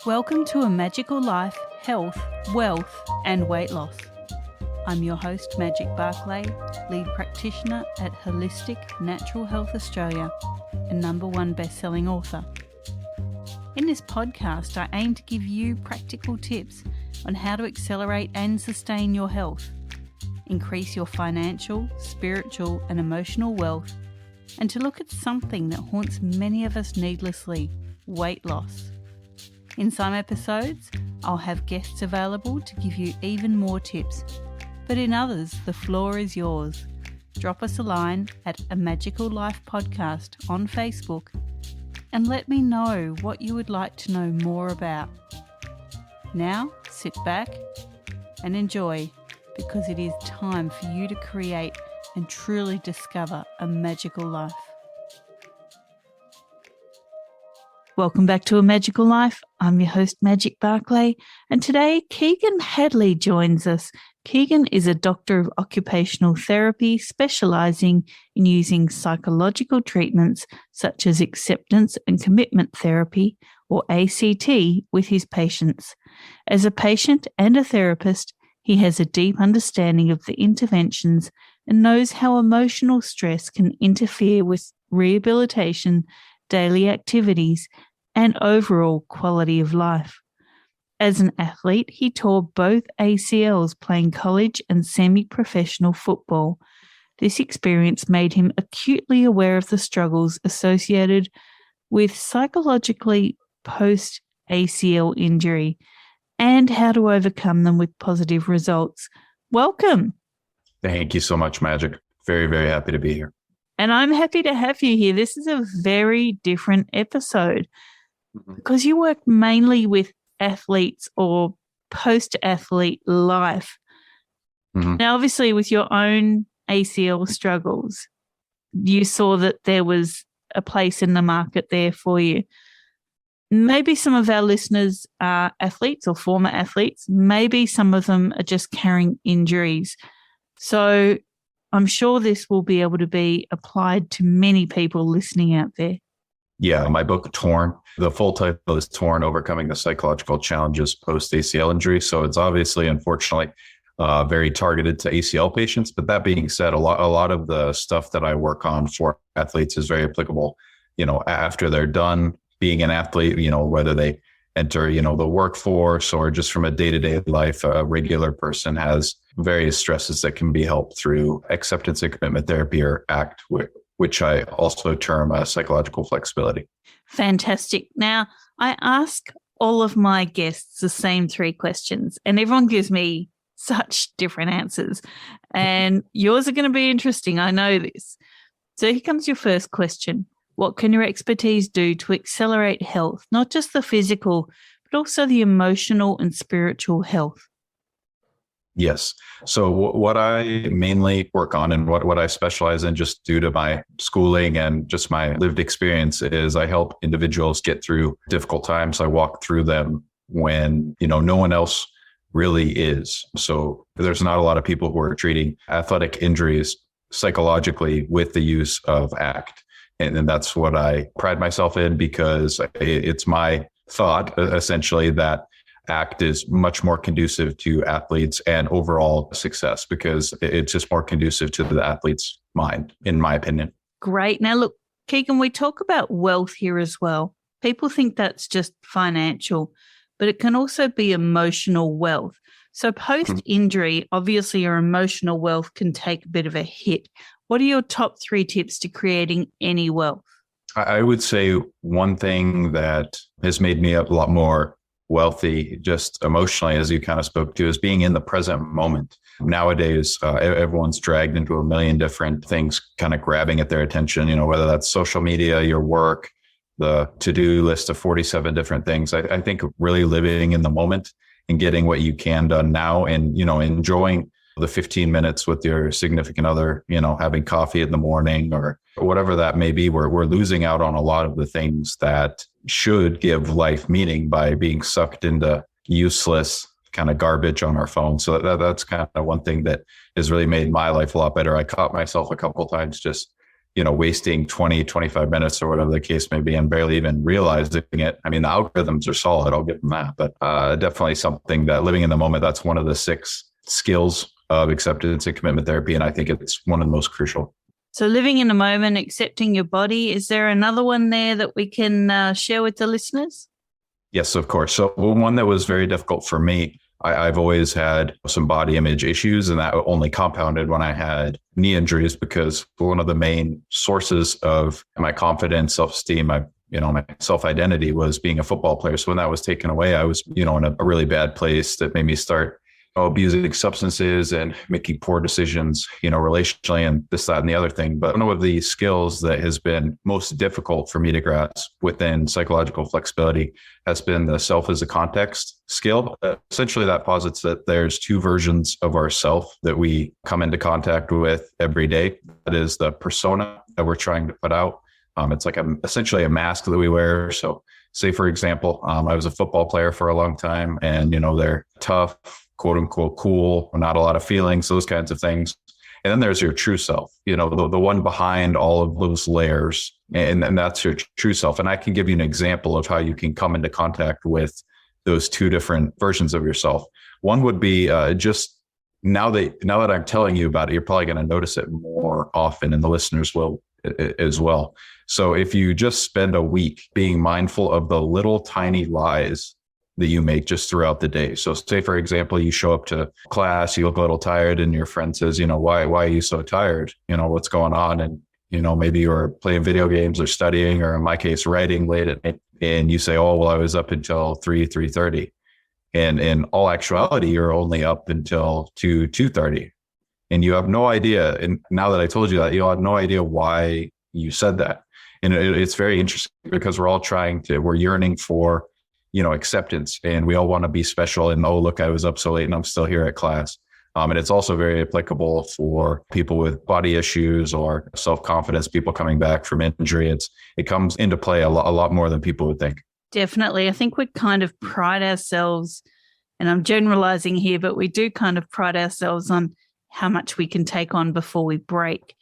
Welcome to A Magical Life, Health, Wealth and Weight Loss. I'm your host, Magic BARCLAY, lead practitioner at Holistic Natural Health Australia and #1 best-selling author. In this podcast, I aim to give you practical tips on how to accelerate and sustain your health, increase your financial, spiritual and emotional wealth, and to look at something that haunts many of us needlessly, weight loss. In some episodes, I'll have guests available to give you even more tips, but in others, the floor is yours. Drop us a line at A Magical Life Podcast on Facebook and let me know what you would like to know more about. Now, sit back and enjoy, because it is time for you to create and truly discover a magical life. Welcome back to A Magical Life. I'm your host, Magic BARCLAY, and today Keagan Hadley joins us. Keagan is a doctor of occupational therapy specialising in using psychological treatments such as acceptance and commitment therapy, or ACT, with his patients. As a patient and a therapist, he has a deep understanding of the interventions and knows how emotional stress can interfere with rehabilitation, daily activities, and overall quality of life. As an athlete, he tore both ACLs playing college and semi-professional football. This experience made him acutely aware of the struggles associated with psychologically post-ACL injury and how to overcome them with positive results. Welcome. Thank you so much, Magic. Very, very happy to be here. And I'm happy to have you here. This is a very different episode because you work mainly with athletes or post-athlete life. Now, obviously, with your own ACL struggles, you saw that there was a place in the market there for you. Maybe some of our listeners are athletes or former athletes. Maybe some of them are just carrying injuries. So I'm sure this will be able to be applied to many people listening out there. Yeah, my book, Torn, the full title is Torn, Overcoming the Psychological Challenges Post-ACL Injury. So it's obviously, unfortunately, very targeted to ACL patients. But that being said, a lot of the stuff that I work on for athletes is very applicable, after they're done being an athlete, whether they enter, the workforce or just from a day-to-day life. A regular person has various stresses that can be helped through acceptance and commitment therapy, or ACT, which I also term psychological flexibility. Fantastic. Now, I ask all of my guests the same 3 questions, and everyone gives me such different answers. And yours are going to be interesting. I know this. So here comes your first question. What can your expertise do to accelerate health, not just the physical, but also the emotional and spiritual health? Yes. So what I mainly work on and what I specialize in, just due to my schooling and just my lived experience, is I help individuals get through difficult times. I walk through them when, no one else really is. So there's not a lot of people who are treating athletic injuries psychologically with the use of ACT. And that's what I pride myself in, because it's my thought, essentially, that ACT is much more conducive to athletes and overall success, because it's just more conducive to the athlete's mind, in my opinion. Great. Now, look, Keagan, we talk about wealth here as well. People think that's just financial, but it can also be emotional wealth. So post-injury, obviously your emotional wealth can take a bit of a hit. What are your top 3 tips to creating any wealth? I would say one thing that has made me a lot more wealthy, just emotionally, as you kind of spoke to, is being in the present moment. Nowadays, everyone's dragged into a million different things kind of grabbing at their attention, whether that's social media, your work, the to-do list of 47 different things. I think really living in the moment and getting what you can done now, and, enjoying the 15 minutes with your significant other, having coffee in the morning or whatever that may be. We're losing out on a lot of the things that should give life meaning by being sucked into useless kind of garbage on our phone. So that's kind of one thing that has really made my life a lot better. I caught myself a couple of times just wasting 20, 25 minutes or whatever the case may be and barely even realizing it. I mean, the algorithms are solid. I'll give them that. But definitely something that living in the moment, that's one of the 6 skills of acceptance and commitment therapy. And I think it's one of the most crucial. So living in the moment, accepting your body. Is there another one there that we can share with the listeners? Yes, of course. So one that was very difficult for me, I've always had some body image issues, and that only compounded when I had knee injuries, because one of the main sources of my confidence, self-esteem, my self-identity was being a football player. So when that was taken away, I was, in a really bad place that made me start abusing substances and making poor decisions, relationally, and this, that, and the other thing. But one of the skills that has been most difficult for me to grasp within psychological flexibility has been the self as a context skill. Essentially, that posits that there's 2 versions of ourself that we come into contact with every day. That is the persona that we're trying to put out. It's like essentially a mask that we wear. So say, for example, I was a football player for a long time, and, they're tough, quote unquote, cool, not a lot of feelings, those kinds of things. And then there's your true self, the one behind all of those layers. And that's your true self. And I can give you an example of how you can come into contact with those 2 different versions of yourself. One would be just now that I'm telling you about it, you're probably going to notice it more often, and the listeners will as well. So if you just spend a week being mindful of the little tiny lies that you make just throughout the day. So say, for example, you show up to class, you look a little tired, and your friend says, why are you so tired? What's going on? And, maybe you're playing video games or studying, or in my case, writing late at night. And you say, oh, well, I was up until 3:30. And in all actuality, you're only up until 2:30. And you have no idea. And now that I told you that, you have no idea why you said that. And it's very interesting, because we're yearning for acceptance, and we all want to be special, and, oh, look, I was up so late and I'm still here at class. And it's also very applicable for people with body issues or self-confidence, people coming back from injury. It comes into play a lot more than people would think. Definitely. I think we kind of pride ourselves, and I'm generalizing here, but we do kind of pride ourselves on how much we can take on before we break,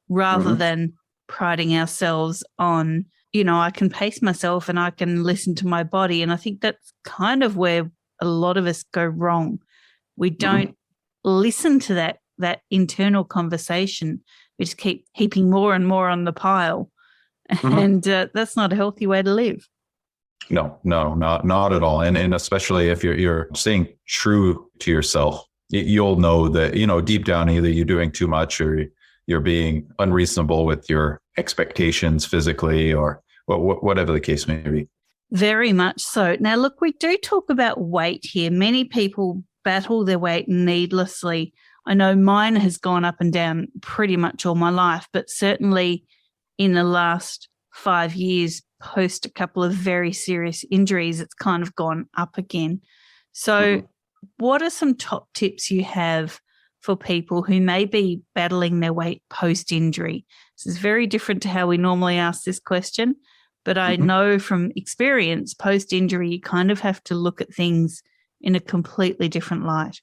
rather than priding ourselves on, I can pace myself and I can listen to my body. And I think that's kind of where a lot of us go wrong. We don't listen to that internal conversation. We just keep heaping more and more on the pile. And that's not a healthy way to live. No, not at all. And especially if you're staying true to yourself, you'll know that, deep down, either you're doing too much or you're being unreasonable with your expectations physically, or whatever the case may be. Very much so. Now, look, we do talk about weight here. Many people battle their weight needlessly. I know mine has gone up and down pretty much all my life, but certainly in the last 5 years, post a couple of very serious injuries, it's kind of gone up again. So what are some top tips you have for people who may be battling their weight post-injury? This is very different to how we normally ask this question, but I know from experience, post-injury, you kind of have to look at things in a completely different light.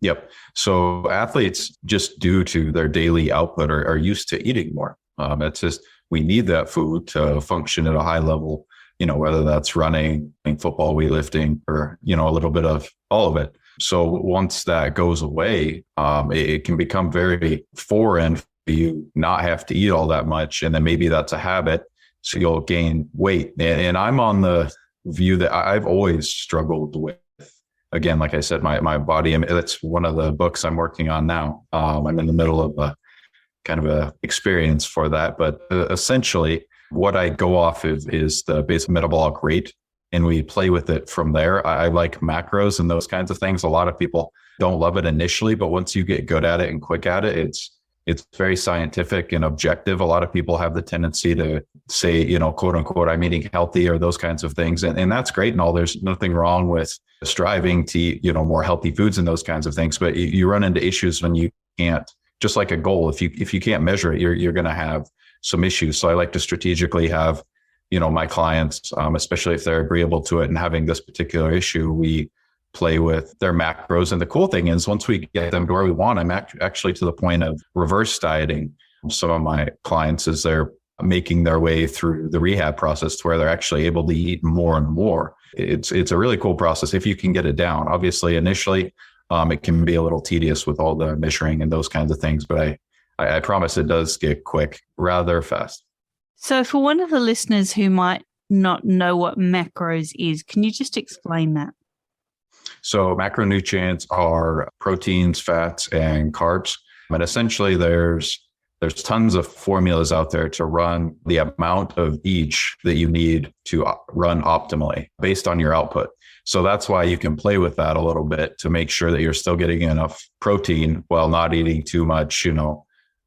Yep. So athletes, just due to their daily output, are used to eating more. It's just, we need that food to function at a high level, whether that's running, football, weightlifting, or, a little bit of all of it. So once that goes away, it can become very foreign for you not have to eat all that much. And then maybe that's a habit. So you'll gain weight. And I'm on the view that I've always struggled with, again, like I said, my body. That's one of the books I'm working on now. I'm in the middle of a kind of a experience for that. But essentially, what I go off of is the basic metabolic rate, and we play with it from there. I like macros and those kinds of things. A lot of people don't love it initially, but once you get good at it and quick at it, it's very scientific and objective. A lot of people have the tendency to say, quote unquote, I'm eating healthy, or those kinds of things. And that's great and all. There's nothing wrong with striving to eat, more healthy foods and those kinds of things. But you run into issues when you can't, just like a goal. If you can't measure it, you're going to have some issues. So I like to strategically have, my clients, especially if they're agreeable to it and having this particular issue, we play with their macros. And the cool thing is, once we get them to where we want them, actually to the point of reverse dieting, some of my clients as they're making their way through the rehab process to where they're actually able to eat more and more. It's a really cool process if you can get it down. Obviously, initially, it can be a little tedious with all the measuring and those kinds of things, but I promise it does get quick rather fast. So for one of the listeners who might not know what macros is, can you just explain that? So macronutrients are proteins, fats, and carbs. And essentially there's tons of formulas out there to run the amount of each that you need to run optimally based on your output. So that's why you can play with that a little bit to make sure that you're still getting enough protein while not eating too much,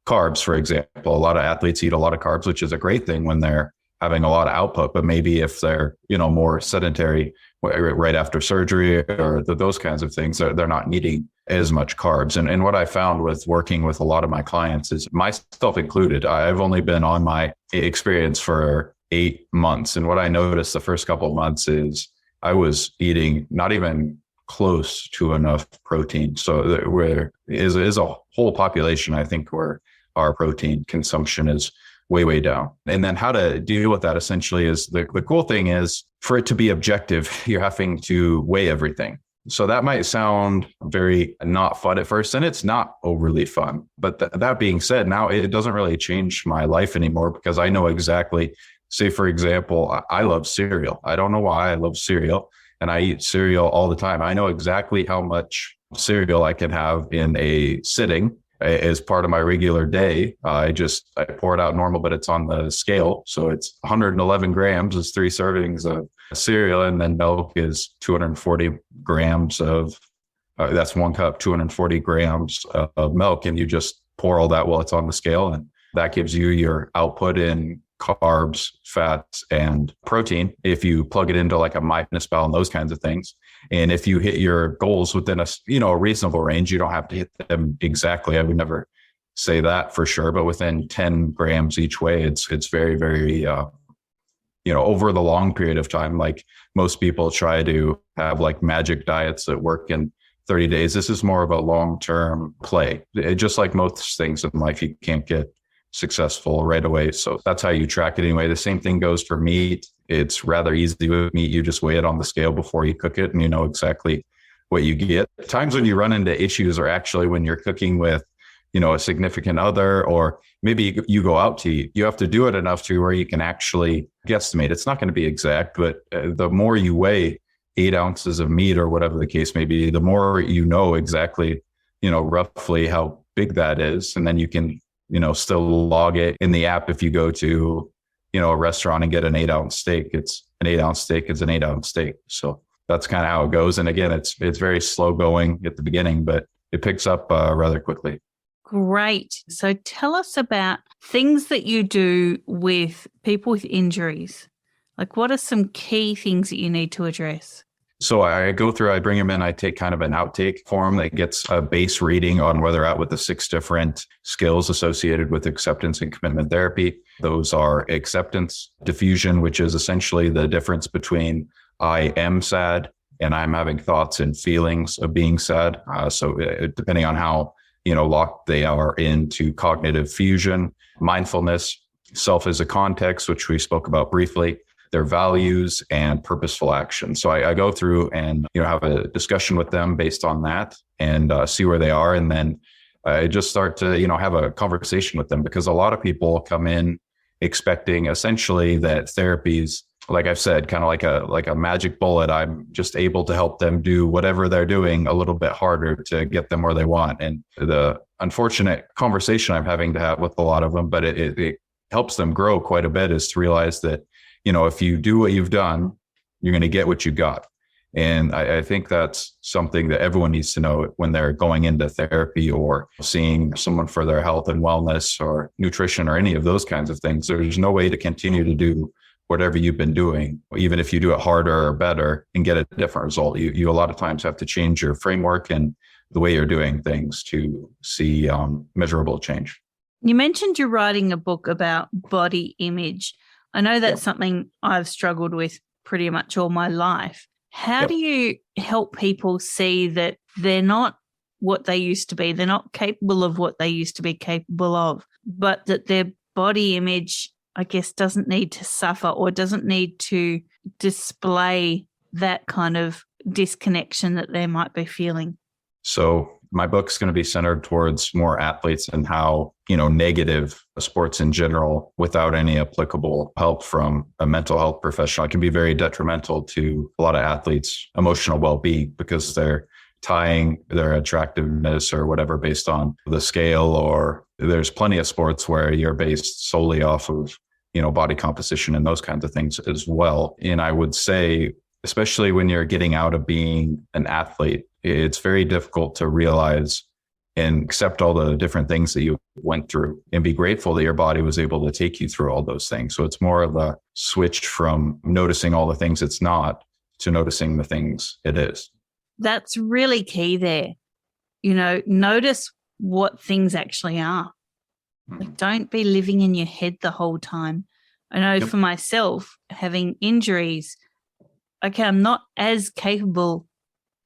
carbs, for example. A lot of athletes eat a lot of carbs, which is a great thing when they're having a lot of output, but maybe if they're, more sedentary right after surgery or those kinds of things, they're not needing as much carbs. And what I found with working with a lot of my clients is, myself included, I've only been on my experience for 8 months. And what I noticed the first couple of months is I was eating not even close to enough protein. So there is a whole population, I think, where our protein consumption is way, way down. And then how to deal with that essentially is the cool thing is, for it to be objective, you're having to weigh everything. So that might sound very not fun at first, and it's not overly fun. But that being said, now it doesn't really change my life anymore because I know exactly, say, for example, I love cereal. I don't know why I love cereal, and I eat cereal all the time. I know exactly how much cereal I can have in a sitting as part of my regular day. I pour it out normal, but it's on the scale. So it's 111 grams is 3 servings of cereal. And then milk is 240 grams of, that's 1 cup, 240 grams of milk. And you just pour all that while it's on the scale. And that gives you your output in carbs, fats, and protein. If you plug it into like a MyFitnessPal and those kinds of things. And if you hit your goals within a reasonable range, you don't have to hit them exactly. I would never say that for sure, but within 10 grams each way, it's very, very, over the long period of time. Like most people try to have like magic diets that work in 30 days. This is more of a long-term play. Just like most things in life, you can't get successful right away. So that's how you track it anyway. The same thing goes for meat. It's rather easy with meat. You just weigh it on the scale before you cook it and you know exactly what you get. Times when you run into issues are actually when you're cooking with, a significant other, or maybe you go out to eat. You have to do it enough to where you can actually guesstimate. It's not going to be exact, but the more you weigh 8 ounces of meat or whatever the case may be, the more you know exactly, roughly how big that is. And then you can still log it in the app. If you go to, a restaurant and get an 8-ounce steak, it's an 8-ounce steak, it's an 8-ounce steak. So that's kind of how it goes. And again, it's very slow going at the beginning, but it picks up rather quickly. Great. So tell us about things that you do with people with injuries. Like, what are some key things that you need to address? So I bring them in, I take kind of an outtake form that gets a base reading on where they're at with the 6 different skills associated with acceptance and commitment therapy. Those are acceptance, diffusion, which is essentially the difference between I am sad and I'm having thoughts and feelings of being sad. So depending on how, locked they are into cognitive fusion, mindfulness, self as a context, which we spoke about briefly, their values, and purposeful action. So I go through and have a discussion with them based on that and see where they are. And then I just start to have a conversation with them, because a lot of people come in expecting essentially that therapies, like I've said, kind of like a magic bullet. I'm just able to help them do whatever they're doing a little bit harder to get them where they want. And the unfortunate conversation I'm having to have with a lot of them, but it helps them grow quite a bit, is to realize that if you do what you've done, you're going to get what you got. And I think that's something that everyone needs to know when they're going into therapy or seeing someone for their health and wellness or nutrition or any of those kinds of things. There's no way to continue to do whatever you've been doing, even if you do it harder or better and get a different result. You a lot of times have to change your framework and the way you're doing things to see measurable change. You mentioned you're writing a book about body image. I know that's something I've struggled with pretty much all my life. How do you help people see that they're not what they used to be? They're not capable of what they used to be capable of. but that their body image, I guess, doesn't need to suffer or doesn't need to display that kind of disconnection that they might be feeling. So my book's going to be centered towards more athletes and how, negative sports in general, without any applicable help from a mental health professional, it can be very detrimental to a lot of athletes' emotional well-being because they're tying their attractiveness or whatever based on the scale, or there's plenty of sports where you're based solely off of, body composition and those kinds of things as well. And I would say, especially when you're getting out of being an athlete, it's very difficult to realize and accept all the different things that you went through and be grateful that your body was able to take you through all those things. So it's more of a switch from noticing all the things it's not to noticing the things it is. That's really key there. Notice what things actually are. Like, don't be living in your head the whole time. I know for myself, having injuries, okay, I'm not as capable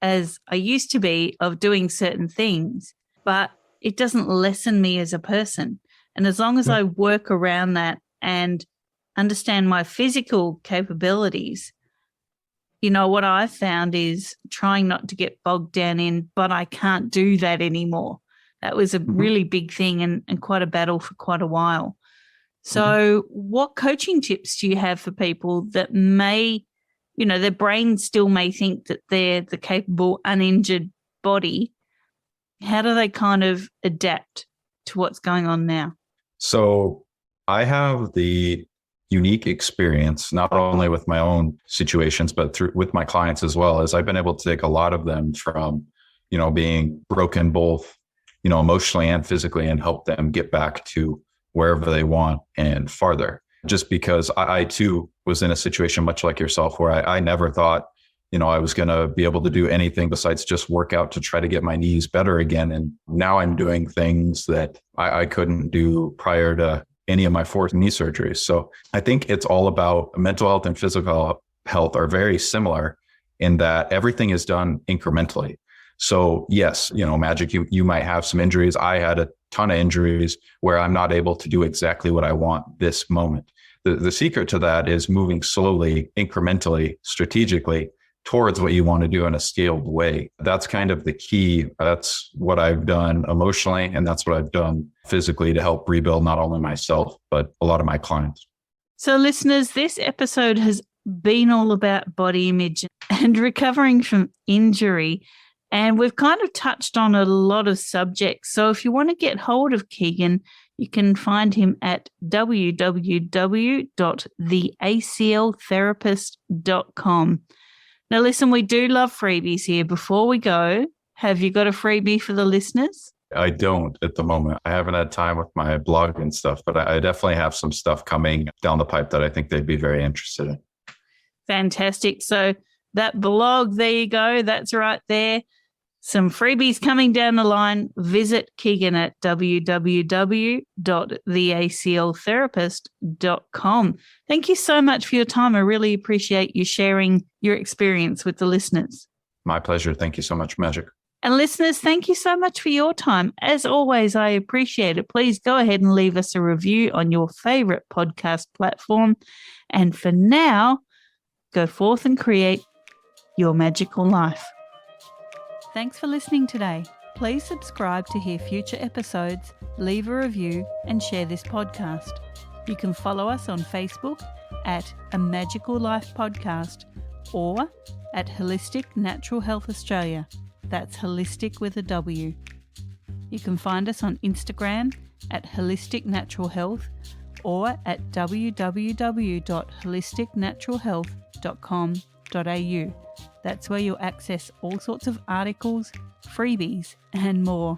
as I used to be of doing certain things, but it doesn't lessen me as a person. And as long as I work around that and understand my physical capabilities, what I've found is trying not to get bogged down in, but I can't do that anymore. That was a really big thing and quite a battle for quite a while. So what coaching tips do you have for people that may, their brain still may think that they're the capable, uninjured body? How do they kind of adapt to what's going on now? So I have the unique experience, not only with my own situations, but with my clients as well, as I've been able to take a lot of them from, being broken both, emotionally and physically, and help them get back to wherever they want and farther. Just because I too was in a situation much like yourself where I never thought, I was going to be able to do anything besides just work out to try to get my knees better again. And now I'm doing things that I couldn't do prior to any of my 4 knee surgeries. So I think it's all about mental health and physical health are very similar in that everything is done incrementally. So yes, Magic, you might have some injuries. I had a ton of injuries where I'm not able to do exactly what I want this moment. The secret to that is moving slowly, incrementally, strategically towards what you want to do in a scaled way. That's kind of the key. That's what I've done emotionally, and that's what I've done physically to help rebuild not only myself, but a lot of my clients. So listeners, this episode has been all about body image and recovering from injury. And we've kind of touched on a lot of subjects. So if you want to get hold of Keagan, you can find him at www.theacltherapist.com. Now, listen, we do love freebies here. Before we go, have you got a freebie for the listeners? I don't at the moment. I haven't had time with my blog and stuff, but I definitely have some stuff coming down the pipe that I think they'd be very interested in. Fantastic. So that blog, there you go. That's right there. Some freebies coming down the line. Visit Keagan at www.theacltherapist.com. Thank you so much for your time. I really appreciate you sharing your experience with the listeners. My pleasure. Thank you so much, Magic. And listeners, thank you so much for your time. As always, I appreciate it. Please go ahead and leave us a review on your favorite podcast platform. And for now, go forth and create your magical life. Thanks for listening today. Please subscribe to hear future episodes, leave a review, and share this podcast. You can follow us on Facebook at A Magical Life Podcast or at Holistic Natural Health Australia. That's holistic with a W. You can find us on Instagram at Holistic Natural Health or at www.holisticnaturalhealth.com.au. That's where you'll access all sorts of articles, freebies, and more.